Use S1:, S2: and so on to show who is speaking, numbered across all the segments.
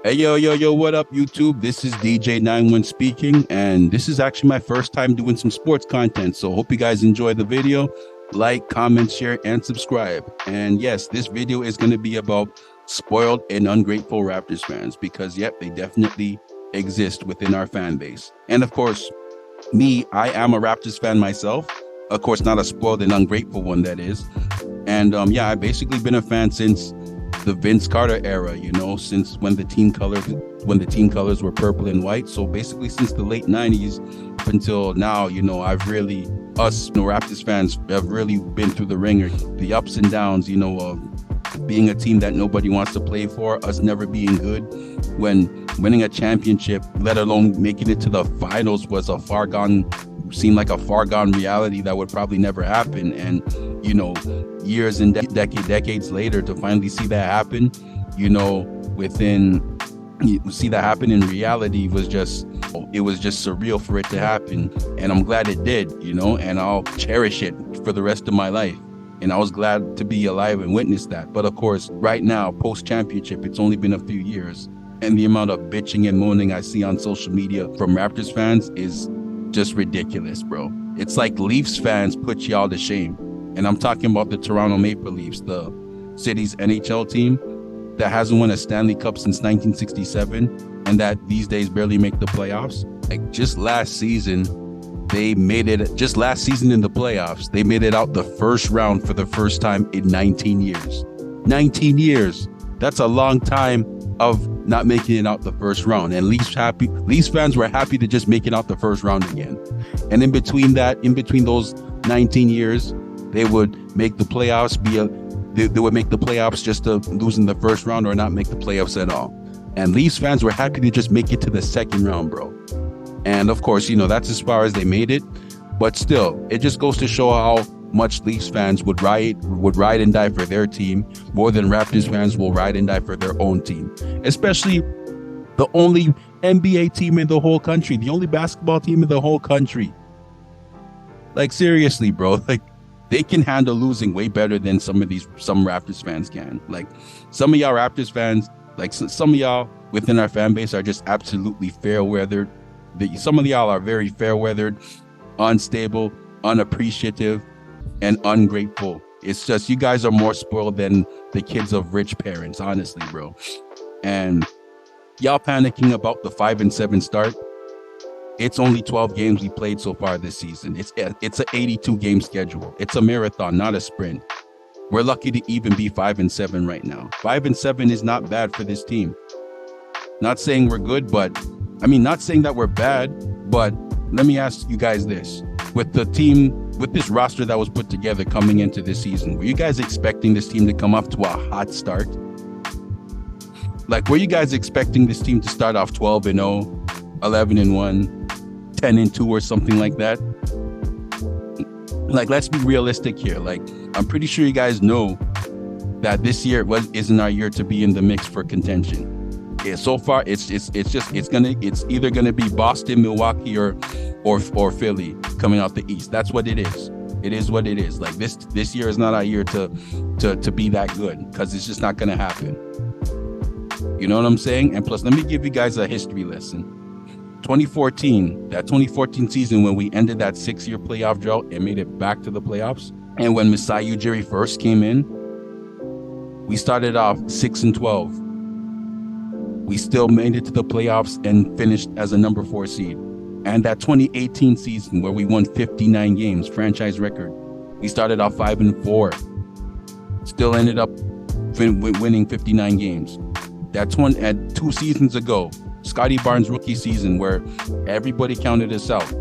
S1: Hey, yo, what up, YouTube? This is DJ91 speaking, and this is actually my first time doing some sports content. So, hope you guys enjoy the video. Like, comment, share, and subscribe. And yes, this video is going to be about spoiled and ungrateful Raptors fans because, yep, they definitely exist within our fan base. And of course, I am a Raptors fan myself. Of course, not a spoiled and ungrateful one, that is. And yeah, I've basically been a fan since the Vince Carter era, since when the team colors were purple and white. So basically since the late 90s up until now, Raptors fans have really been through the ringer, the ups and downs, of being a team that nobody wants to play for, us never being good, when winning a championship, let alone making it to the finals, seemed like a far gone reality that would probably never happen. And years and decades later, to finally see that happen, see that happen in reality was just surreal for it to happen. And I'm glad it did, and I'll cherish it for the rest of my life. And I was glad to be alive and witness that. But of course, right now, post-championship, it's only been a few years, and the amount of bitching and moaning I see on social media from Raptors fans is just ridiculous, bro. It's like Leafs fans put y'all to shame. And I'm talking about the Toronto Maple Leafs, the city's NHL team that hasn't won a Stanley Cup since 1967 and that these days barely make the playoffs. Like just last season in the playoffs, they made it out the first round for the first time in 19 years. 19 years. That's a long time of not making it out the first round. And Leafs fans were happy to just make it out the first round again. And in between those 19 years, they would make the playoffs they would make the playoffs just to lose in the first round or not make the playoffs at all. And Leafs fans were happy to just make it to the second round, bro. And of course, that's as far as they made it. But still, it just goes to show how much Leafs fans would ride and die for their team more than Raptors fans will ride and die for their own team. Especially the only NBA team in the whole country, the only basketball team in the whole country. Like seriously, bro, like they can handle losing way better than some Raptors fans can. Like some of y'all Raptors fans, like some of y'all within our fan base are just absolutely fair-weathered. Some of y'all are very fair-weathered, unstable, unappreciative, and ungrateful. It's just you guys are more spoiled than the kids of rich parents, honestly, bro. And y'all panicking about the 5-7 start. It's only 12 games we played so far this season. It's an 82 game schedule. It's a marathon, not a sprint. We're lucky to even be 5-7 right now. 5-7 is not bad for this team. Not saying we're good, not saying that we're bad, but let me ask you guys this. With this roster that was put together coming into this season, were you guys expecting this team to come off to a hot start? Like, were you guys expecting this team to start off 12-0, 11-1, 10-2 or something like that? Like, let's be realistic here. Like, I'm pretty sure you guys know that this year isn't our year to be in the mix for contention. Yeah, so far it's either gonna be Boston, Milwaukee, or Philly coming out the East. That's what it is. It is what it is. Like this year is not our year to be that good, because it's just not gonna happen. You know what I'm saying? And plus, let me give you guys a history lesson. 2014 season, when we ended that 6-year playoff drought and made it back to the playoffs, and when Masai Ujiri first came in, we started off 6-12. We still made it to the playoffs and finished as a number 4 seed. And that 2018 season where we won 59 games, franchise record, we started off 5-4. Still ended up winning 59 games. That's at 2 seasons ago, Scotty Barnes' rookie season, where everybody counted us out,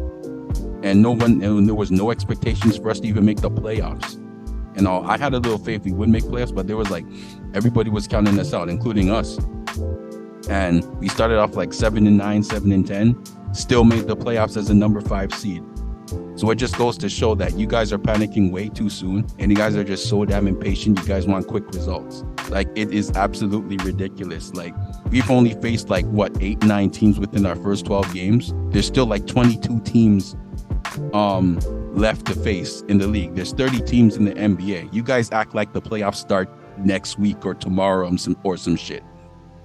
S1: and there was no expectations for us to even make the playoffs. And I had a little faith we would make playoffs, but there was everybody was counting us out, including us. And we started off 7-9, 7-10, still made the playoffs as a number 5 seed. So it just goes to show that you guys are panicking way too soon, and you guys are just so damn impatient. You guys want quick results. It is absolutely ridiculous. We've only faced 8, 9 teams within our first 12 games. There's still 22 teams left to face in the league. There's 30 teams in the NBA. You guys act like the playoffs start next week or tomorrow or some shit.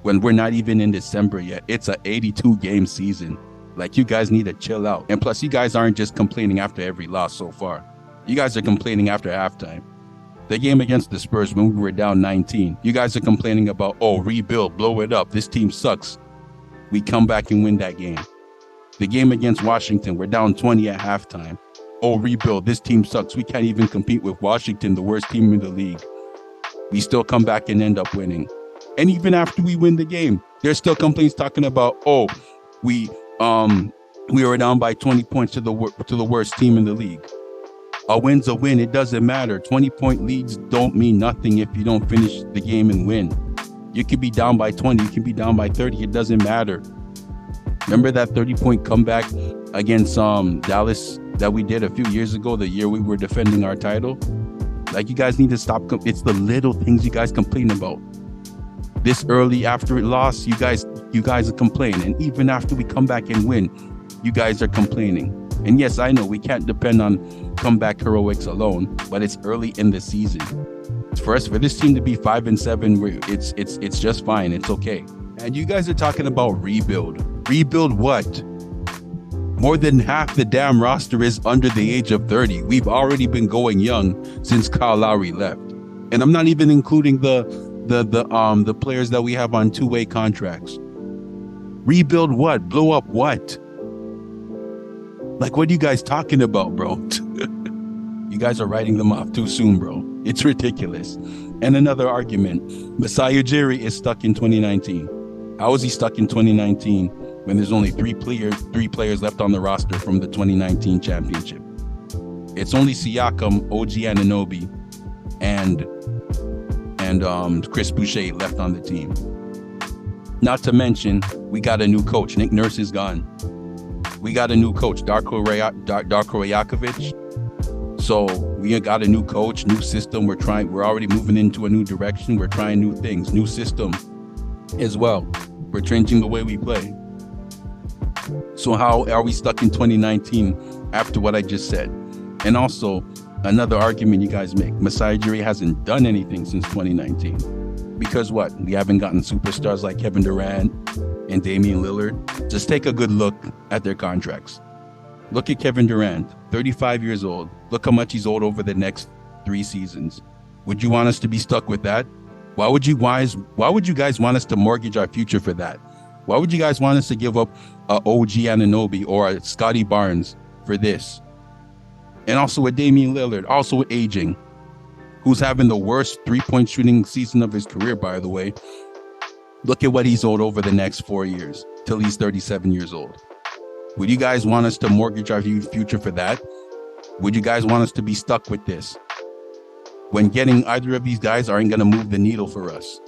S1: when we're not even in December yet. It's a 82 game season. Like, you guys need to chill out. And plus, you guys aren't just complaining after every loss so far. You guys are complaining after halftime. The game against the Spurs when we were down 19, you guys are complaining about, oh, rebuild, blow it up, this team sucks. We come back and win that game. The game against Washington, we're down 20 at halftime. Oh, rebuild, this team sucks. We can't even compete with Washington, the worst team in the league. We still come back and end up winning. And even after we win the game, there's still complaints talking about, oh, we were down by 20 points to the worst team in the league. A win's a win. It doesn't matter. 20-point leads don't mean nothing if you don't finish the game and win. You can be down by 20. You can be down by 30. It doesn't matter. Remember that 30-point comeback against Dallas that we did a few years ago, the year we were defending our title? Like, you guys need to stop. It's the little things you guys complain about. This early after it lost, you guys are complaining. And even after we come back and win, you guys are complaining. And yes, I know we can't depend on comeback heroics alone, but it's early in the season. For this team to be 5-7, it's just fine. It's okay. And you guys are talking about rebuild. Rebuild what? More than half the damn roster is under the age of 30. We've already been going young since Kyle Lowry left. And I'm not even including the players that we have on two-way contracts. Rebuild what? Blow up what? Like, what are you guys talking about, bro? You guys are writing them off too soon, bro. It's ridiculous. And another argument, Masai Ujiri is stuck in 2019. How is he stuck in 2019 when there's only three players left on the roster from the 2019 championship? It's only Siakam, OG Anunoby, and Chris Boucher left on the team. Not to mention, we got a new coach. Nick Nurse is gone. We got a new coach, Darko Rajakovic. So we got a new coach, new system. We're already moving into a new direction. We're trying new things, new system as well. We're changing the way we play. So how are we stuck in 2019 after what I just said? And also, another argument you guys make, Masai Ujiri hasn't done anything since 2019. Because what? We haven't gotten superstars like Kevin Durant and Damian Lillard. Just take a good look at their contracts. Look at Kevin Durant, 35 years old. Look how much he's owed over the next 3 seasons. Would you want us to be stuck with that? Why would you guys want us to mortgage our future for that? Why would you guys want us to give up a OG Anunoby or a Scotty Barnes for this? And also with Damian Lillard, also with aging, who's having the worst 3-point shooting season of his career, by the way. Look at what he's owed over the next 4 years till he's 37 years old. Would you guys want us to mortgage our future for that? Would you guys want us to be stuck with this? When getting either of these guys aren't going to move the needle for us.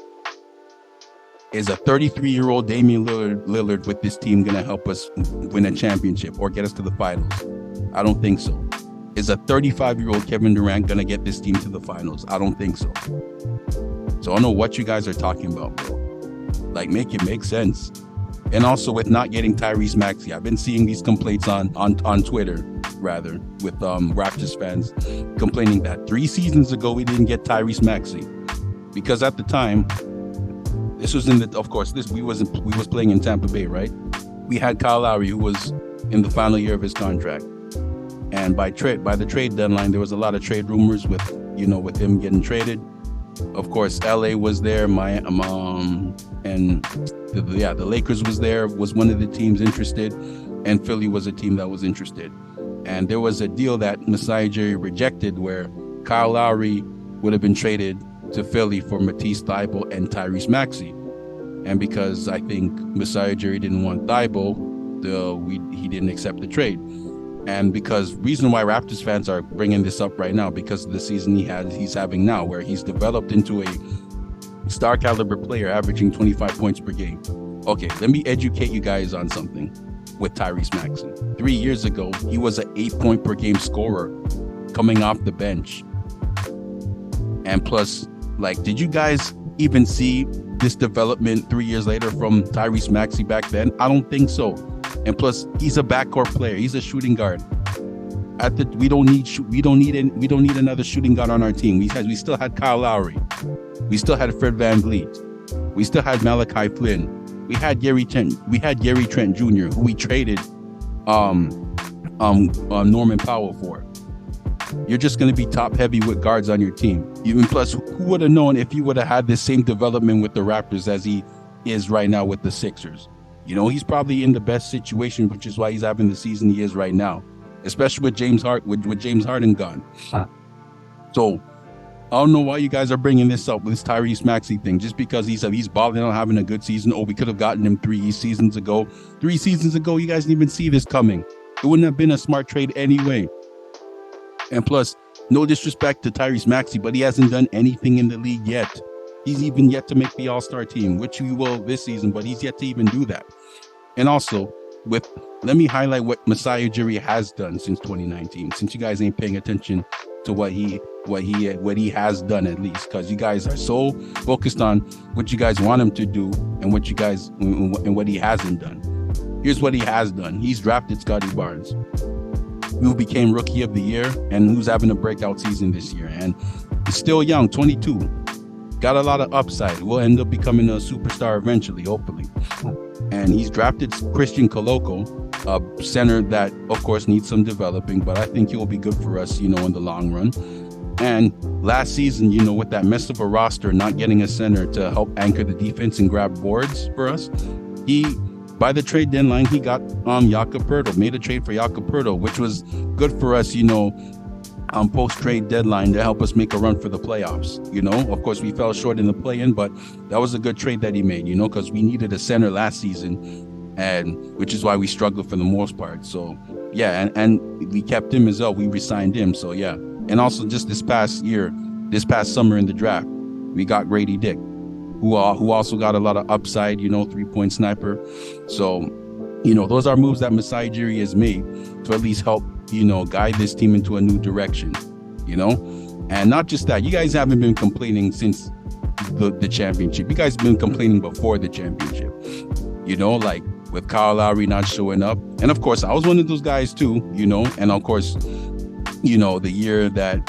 S1: Is a 33-year-old Damian Lillard with this team going to help us win a championship or get us to the finals? I don't think so. Is a 35-year-old Kevin Durant going to get this team to the finals? I don't think so. So I don't know what you guys are talking about, bro. Like, make it make sense. And also with not getting Tyrese Maxey, I've been seeing these complaints on Twitter, rather, with Raptors fans complaining that 3 seasons ago we didn't get Tyrese Maxey because at the time, this was we was playing in Tampa Bay, right? We had Kyle Lowry, who was in the final year of his contract, and by the trade deadline, there was a lot of trade rumors with him getting traded. Of course, LA was there, the Lakers was one of the teams interested, and Philly was a team that was interested. And there was a deal that Masai Ujiri rejected where Kyle Lowry would have been traded to Philly for Matisse Thybulle and Tyrese Maxey. And because I think Masai Ujiri didn't want Thybulle, he didn't accept the trade. And because reason why Raptors fans are bringing this up right now, because of the season he's having now, where he's developed into a star caliber player averaging 25 points per game. Okay, let me educate you guys on something with Tyrese Maxey. 3 years ago, he was an 8-point per game scorer coming off the bench. And plus, did you guys even see this development 3 years later from Tyrese Maxey back then? I don't think so. And plus, he's a backcourt player. He's a shooting guard. We don't need another shooting guard on our team. We still had Kyle Lowry. We still had Fred VanVleet. We still had Malachi Flynn. We had Gary Trent. We had Gary Trent Jr., who we traded Norman Powell for. You're just going to be top heavy with guards on your team. Even plus, who would have known if you would have had this same development with the Raptors as he is right now with the Sixers? You know, he's probably in the best situation, which is why he's having the season he is right now, especially with James Harden gone. So I don't know why you guys are bringing this up with this Tyrese Maxey thing, just because he's balling out, having a good season. Oh, we could have gotten him 3 seasons ago. 3 seasons ago, you guys didn't even see this coming. It wouldn't have been a smart trade anyway. And plus, no disrespect to Tyrese Maxey, but he hasn't done anything in the league yet. He's even yet to make the All-Star team, which he will this season, but he's yet to even do that. And also, let me highlight what Masai Ujiri has done since 2019, since you guys ain't paying attention to what he has done, at least, because you guys are so focused on what you guys want him to do and what he hasn't done. Here's what he has done. He's drafted Scotty Barnes, who became Rookie of the Year and who's having a breakout season this year. And he's still young, 22. Got a lot of upside. Will end up becoming a superstar eventually, hopefully. And he's drafted Christian Koloko, a center that, of course, needs some developing, but I think he will be good for us, in the long run. And last season, with that mess of a roster, not getting a center to help anchor the defense and grab boards for us, by the trade deadline, he got Jakob Poeltl, made a trade for Jakob Poeltl, which was good for us, post-trade deadline to help us make a run for the playoffs. Of course, we fell short in the play-in, but that was a good trade that he made, because we needed a center last season, and which is why we struggled for the most part. So, yeah, and we kept him as well. We re-signed him, so yeah. And also just this past summer in the draft, we got Grady Dick, who also got a lot of upside, 3-point sniper. So, those are moves that Masai Ujiri has made to at least help, guide this team into a new direction, And not just that, you guys haven't been complaining since the championship. You guys have been complaining before the championship, like with Kyle Lowry not showing up. And of course, I was one of those guys too, and of course, the year that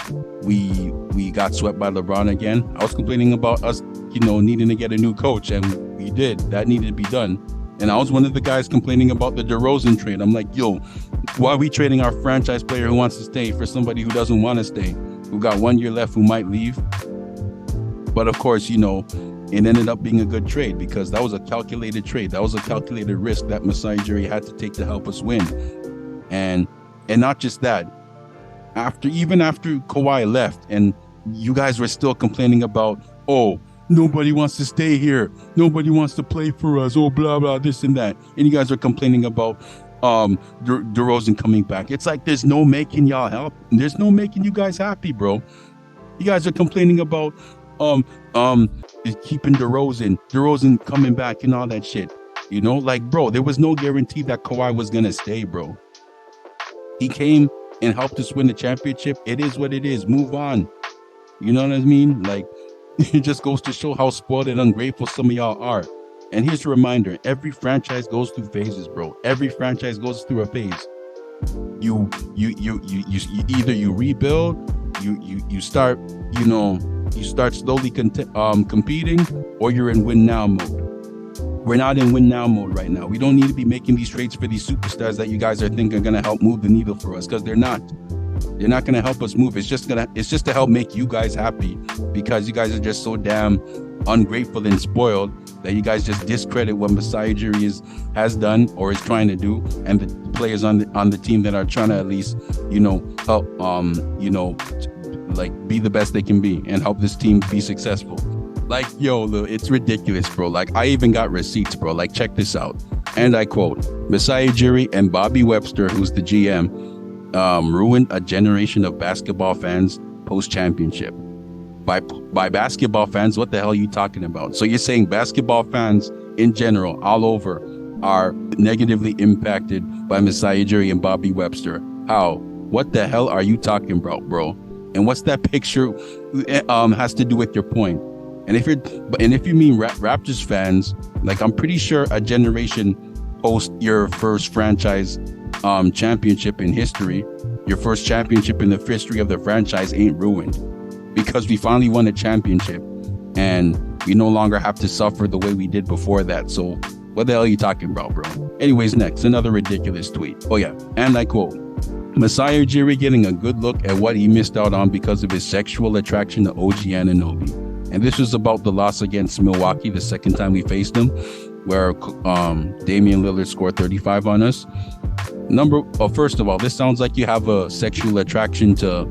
S1: we got swept by LeBron again, I was complaining about us, needing to get a new coach, and we did. That needed to be done. And I was one of the guys complaining about the DeRozan trade. I'm like, yo, why are we trading our franchise player who wants to stay for somebody who doesn't want to stay, who got 1 year left, who might leave? But of course, it ended up being a good trade because that was a calculated trade. That was a calculated risk that Masai Ujiri had to take to help us win. And not just that, even after Kawhi left and you guys were still complaining about, oh, nobody wants to stay here, nobody wants to play for us, oh, blah, blah, this and that. And you guys are complaining about DeRozan coming back. It's like there's no making y'all help. There's no making you guys happy, bro. You guys are complaining about keeping DeRozan coming back and all that shit. Like, bro, there was no guarantee that Kawhi was going to stay, bro. He came and helped us win the championship. It is what it is. Move on. You know what I mean? Like, it just goes to show how spoiled and ungrateful some of y'all are. And here's a reminder: every franchise goes through phases, bro. Every franchise goes through a phase. You either you rebuild, you start slowly competing, or you're in win now mode. We're not in win now mode right now. We don't need to be making these trades for these superstars that you guys are thinking are gonna help move the needle for us, because they're not. They're not gonna help us move. It's just to help make you guys happy, because you guys are just so damn ungrateful and spoiled that you guys just discredit what Masai Ujiri has done or is trying to do, and the players on the team that are trying to at least help like be the best they can be and help this team be successful. Like, yo, it's ridiculous, bro. Like, I even got receipts, bro. Like, check this out. And I quote, Masai Ujiri and Bobby Webster, who's the GM, ruined a generation of basketball fans post-championship. By basketball fans, what the hell are you talking about? So you're saying basketball fans in general, all over, are negatively impacted by Masai Ujiri and Bobby Webster? How? What the hell are you talking about, bro? And what's that picture has to do with your point? And if you mean Raptors fans, like, I'm pretty sure a generation post your first franchise championship in history, your first championship in the history of the franchise ain't ruined, because we finally won a championship. And We no longer have to suffer the way we did before that. So what the hell are you talking about, bro? Anyways, next, another ridiculous tweet. Oh yeah, and I quote, Masai Ujiri getting a good look at what he missed out on because of his sexual attraction to OG Anunoby. And this was about the loss against Milwaukee, the second time we faced them, where Damian Lillard scored 35 on us. First of all, this sounds like you have a sexual attraction to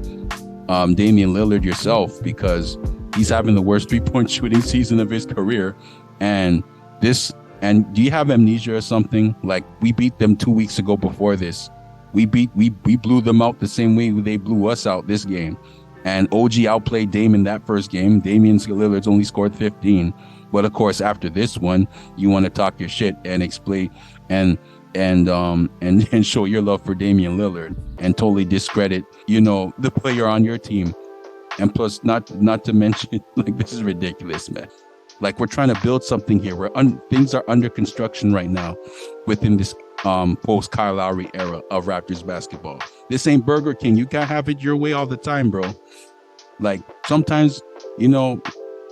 S1: Damian Lillard yourself, because he's having the worst three-point shooting season of his career. And do you have amnesia or something? Like, we beat them 2 weeks ago before this. We blew them out the same way they blew us out this game. And OG outplayed Dame in that first game. Damian Lillard's only scored 15. But of course, after this one, you want to talk your shit and explain and show your love for Damian Lillard and totally discredit, the player on your team. And plus, not to mention, like, this is ridiculous, man. Like, we're trying to build something here. Things are under construction right now within this post Kyle Lowry era of Raptors basketball. This ain't Burger King. You can't have it your way all the time, bro. Like, sometimes, you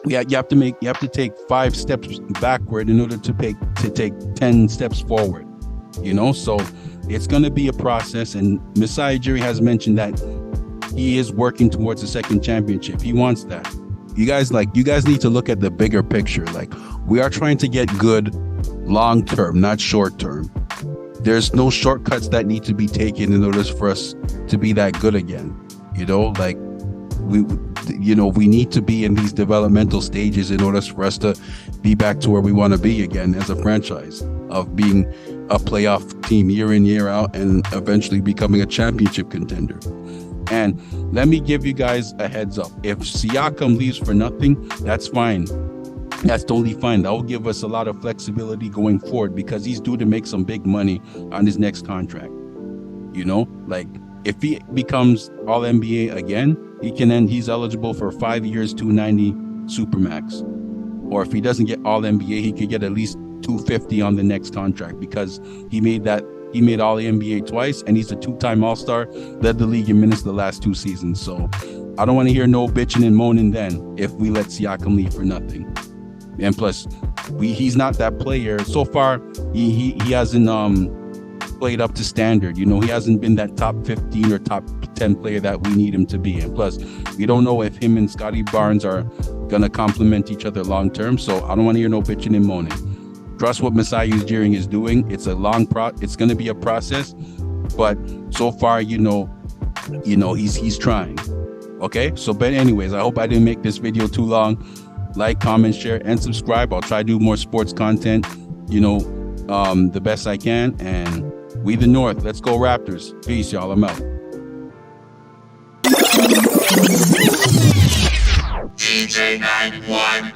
S1: have to take 5 steps backward in order to take 10 steps forward. So it's going to be a process. And Masai Ujiri has mentioned that he is working towards a second championship. He wants that. You guys need to look at the bigger picture. Like, we are trying to get good long term, not short term. There's no shortcuts that need to be taken in order for us to be that good again. Like, we need to be in these developmental stages in order for us to be back to where we want to be again as a franchise, of being a playoff team year in, year out, and eventually becoming a championship contender. And let me give you guys a heads up. If Siakam leaves for nothing, that's fine. That's totally fine. That will give us a lot of flexibility going forward, because he's due to make some big money on his next contract. Like, if he becomes all NBA again, he's eligible for 5 years, 290 Supermax. Or if he doesn't get all NBA, he could get at least 250 on the next contract, because he made all the NBA twice, and he's a 2-time All-Star, led the league in minutes the last 2 seasons. So I don't want to hear no bitching and moaning then if we let Siakam leave for nothing. And plus, he's not that player. So far, he hasn't played up to standard. He hasn't been that top 15 or top 10 player that we need him to be. And plus, we don't know if him and Scotty Barnes are going to complement each other long term. So I don't want to hear no bitching and moaning. Trust what Masai Ujiri is doing. It's it's going to be a process, but so far, he's trying. Okay. So, but anyways, I hope I didn't make this video too long. Like, comment, share, and subscribe. I'll try to do more sports content, the best I can. And we the North. Let's go Raptors. Peace, y'all. I'm out.
S2: DJ 91.